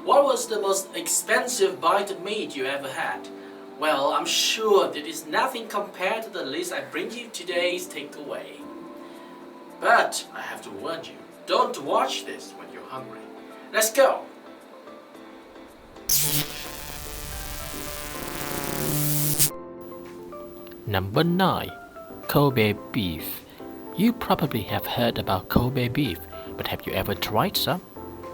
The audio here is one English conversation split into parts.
What was the most expensive bite of meat you ever had? Well, I'm sure that is nothing compared to the list I bring you today's takeaway. But I have to warn you, don't watch this when you're hungry. Let's go! Number 9. Kobe beef. You probably have heard about Kobe beef, but have you ever tried some?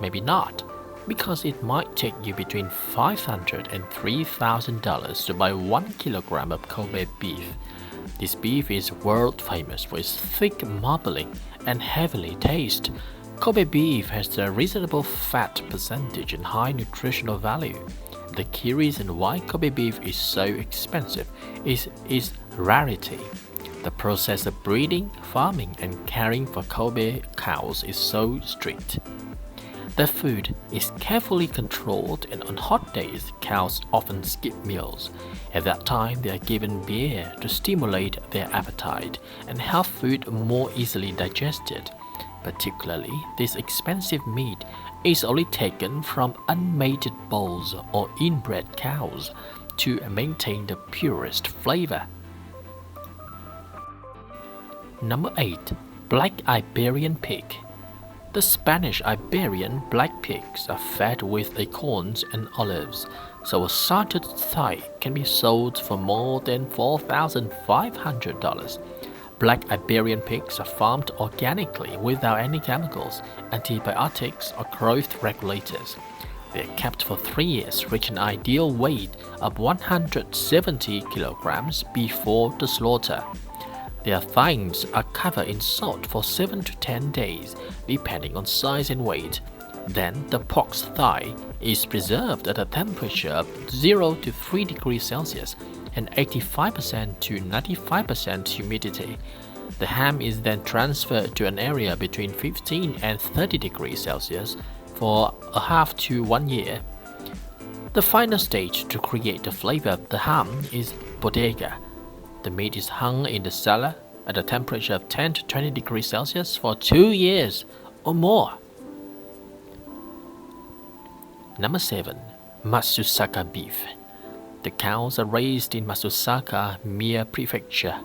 Maybe not, because it might take you between $500 and $3,000 to buy 1 kilogram of Kobe beef. This beef is world famous for its thick marbling and heavenly taste. Kobe beef has a reasonable fat percentage and high nutritional value. The key reason why Kobe beef is so expensive is its rarity. The process of breeding, farming, and caring for Kobe cows is so strict. The food is carefully controlled, and on hot days, cows often skip meals. At that time, they are given beer to stimulate their appetite and help food more easily digested. Particularly, this expensive meat is only taken from unmated bulls or inbred cows to maintain the purest flavor. Number 8. Black Iberian pig. The Spanish Iberian black pigs are fed with acorns and olives, so a salted thigh can be sold for more than $4,500. Black Iberian pigs are farmed organically without any chemicals, antibiotics, or growth regulators. They are kept for 3 years, reaching an ideal weight of 170 kilograms before the slaughter. Their thighs are covered in salt for 7 to 10 days, depending on size and weight. Then the pork's thigh is preserved at a temperature of 0 to 3 degrees Celsius and 85% to 95% humidity. The ham is then transferred to an area between 15 and 30 degrees Celsius for a half to 1 year. The final stage to create the flavor of the ham is bodega. The meat is hung in the cellar at a temperature of 10 to 20 degrees Celsius for 2 years or more. Number 7. Matsusaka beef. The cows are raised in Matsusaka, Mie Prefecture,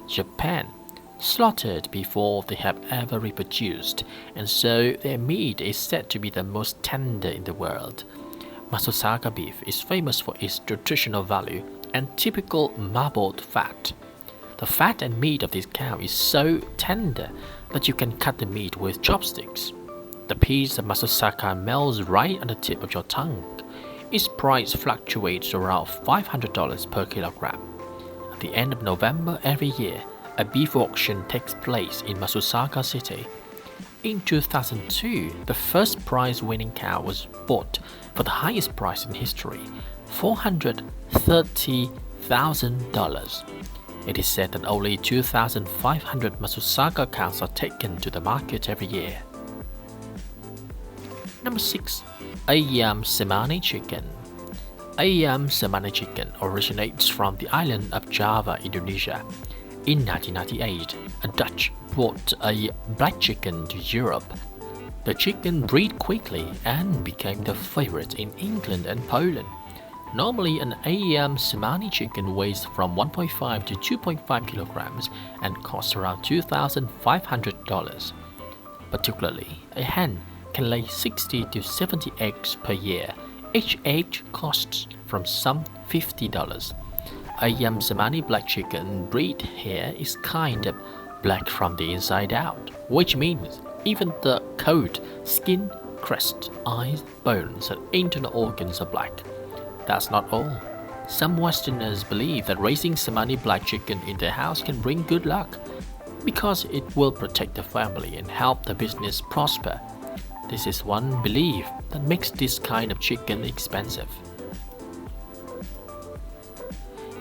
Japan, slaughtered before they have ever reproduced, and so their meat is said to be the most tender in the world. Matsusaka beef is famous for its nutritional value and typical marbled fat. The fat and meat of this cow is so tender that you can cut the meat with chopsticks. The piece of Matsusaka melts right on the tip of your tongue. Its price fluctuates around $500 per kilogram. At the end of November every year, a beef auction takes place in Matsusaka City. In 2002, the first prize-winning cow was bought for the highest price in history, $430,000. It is said that only 2,500 Matsusaka cows are taken to the market every year. Number 6. Ayam Cemani chicken. Ayam Cemani chicken originates from the island of Java, Indonesia. In 1998, a Dutch brought a black chicken to Europe. The chicken bred quickly and became the favorite in England and Poland. Normally, an Ayam Cemani chicken weighs from 1.5 to 2.5 kilograms and costs around $2,500. Particularly, a hen can lay 60 to 70 eggs per year. Each egg costs from some $50. Ayam Cemani black chicken breed here is kind of black from the inside out, which means even the coat, skin, crest, eyes, bones, and internal organs are black. That's not all. Some Westerners believe that raising Cemani black chicken in their house can bring good luck because it will protect the family and help the business prosper. This is one belief that makes this kind of chicken expensive.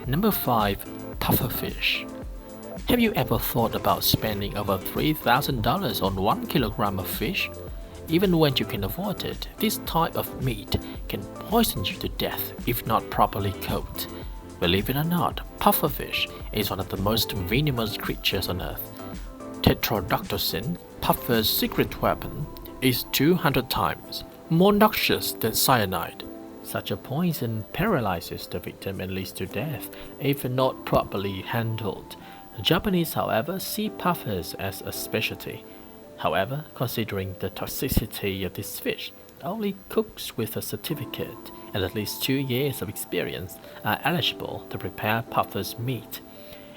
Number 5. Pufferfish. Have you ever thought about spending over $3,000 on 1 kilogram of fish? Even when you can afford it, this type of meat can poison you to death if not properly cooked. Believe it or not, pufferfish is one of the most venomous creatures on earth. Tetrodotoxin, puffer's secret weapon, is 200 times more noxious than cyanide. Such a poison paralyzes the victim and leads to death if not properly handled. The Japanese, however, see puffers as a specialty. However, considering the toxicity of this fish, only cooks with a certificate and at least 2 years of experience are eligible to prepare puffers meat.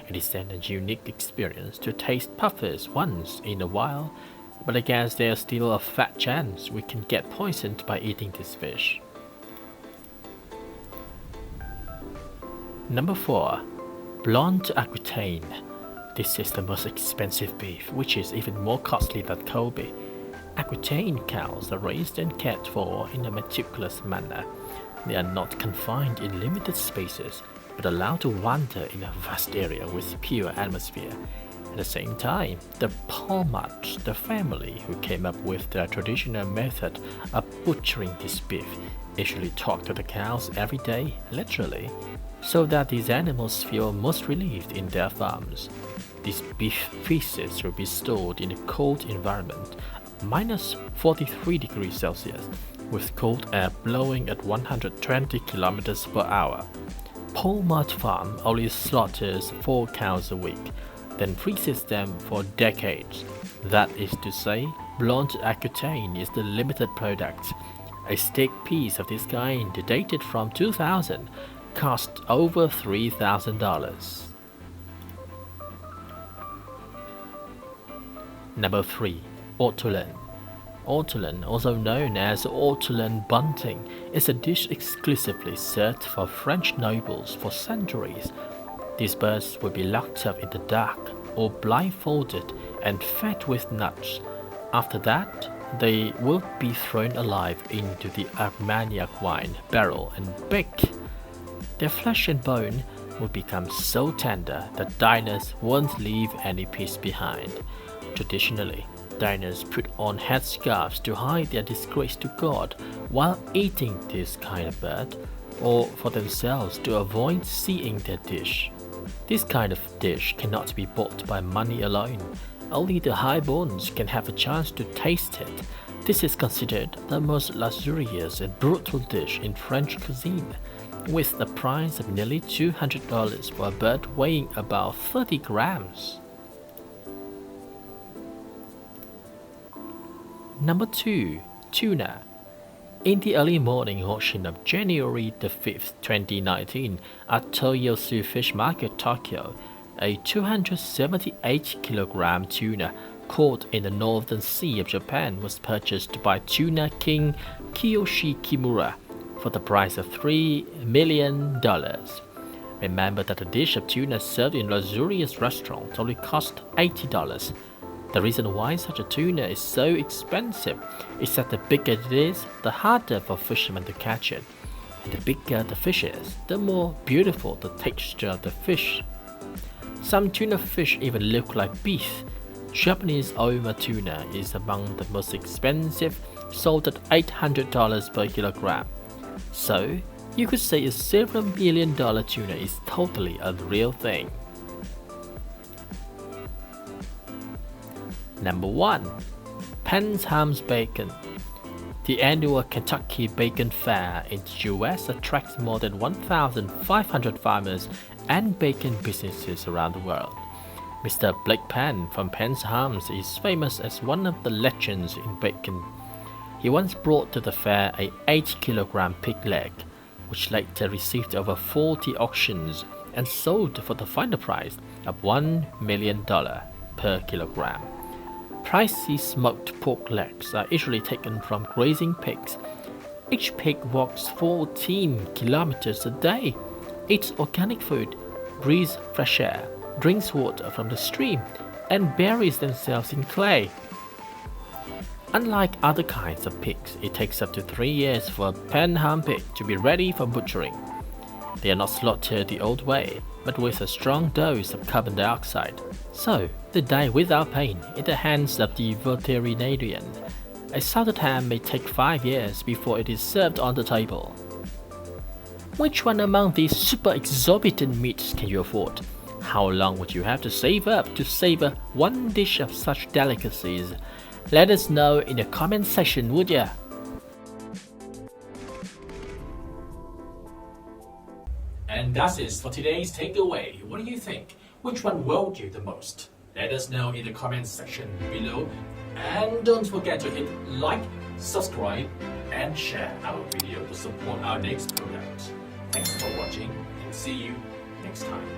It is then a unique experience to taste puffers once in a while, but I guess there's still a fat chance we can get poisoned by eating this fish. Number 4. Blonde Aquitaine. This is the most expensive beef, which is even more costly than Kobe. Aquitaine cows are raised and cared for in a meticulous manner. They are not confined in limited spaces, but allowed to wander in a vast area with pure atmosphere. At the same time, the Palmats, the family who came up with the traditional method of butchering this beef, usually talk to the cows every day, literally, so that these animals feel most relieved in their farms. These beef feces will be stored in a cold environment, minus 43 degrees Celsius, with cold air blowing at 120 kilometers per hour. Palmat Farm only slaughters 4 cows a week, then freezes them for decades. That is to say, blonde Aquitaine is the limited product. A steak piece of this kind, dated from 2000, cost over $3,000. Number 3. Ortolan. Ortolan, also known as ortolan bunting, is a dish exclusively served for French nobles for centuries. These birds will be locked up in the dark or blindfolded and fed with nuts. After that, they will be thrown alive into the Armagnac wine barrel and baked. Their flesh and bone will become so tender that diners won't leave any piece behind. Traditionally, diners put on headscarves to hide their disgrace to God while eating this kind of bird, or for themselves to avoid seeing their dish. This kind of dish cannot be bought by money alone. Only the highborns can have a chance to taste it. This is considered the most luxurious and brutal dish in French cuisine, with the price of nearly $200 for a bird weighing about 30 grams. Number 2. Tuna. In the early morning auction of January the 5th, 2019 at Toyosu Fish Market, Tokyo, a 278-kilogram tuna caught in the northern sea of Japan was purchased by Tuna King Kiyoshi Kimura for the price of $3 million. Remember that a dish of tuna served in luxurious restaurants only cost $80. The reason why such a tuna is so expensive is that the bigger it is, the harder for fishermen to catch it. And the bigger the fish is, the more beautiful the texture of the fish. Some tuna fish even look like beef. Japanese Oma tuna is among the most expensive, sold at $800 per kilogram. So, you could say a several $7 million tuna is totally a real thing. Number 1. Penham's Bacon. The annual Kentucky Bacon Fair in the US attracts more than 1,500 farmers and bacon businesses around the world. Mr. Blake Penn from Penham's is famous as one of the legends in bacon. He once brought to the fair a 8-kilogram pig leg, which later received over 40 auctions and sold for the final price of $1 million per kilogram. Pricy smoked pork legs are usually taken from grazing pigs. Each pig walks 14 kilometers a day, eats organic food, breathes fresh air, drinks water from the stream, and buries themselves in clay. Unlike other kinds of pigs, it takes up to 3 years for a Penham pig to be ready for butchering. They are not slaughtered the old way, but with a strong dose of carbon dioxide, so they die without pain in the hands of the veterinarian. A salted ham may take 5 years before it is served on the table. Which one among these super exorbitant meats can you afford? How long would you have to save up to savor one dish of such delicacies? Let us know in the comment section, would ya? And that's it for today's takeaway. What do you think? Which one wowed you the most? Let us know in the comments section below. And don't forget to hit like, subscribe, and share our video to support our next product. Thanks for watching and see you next time.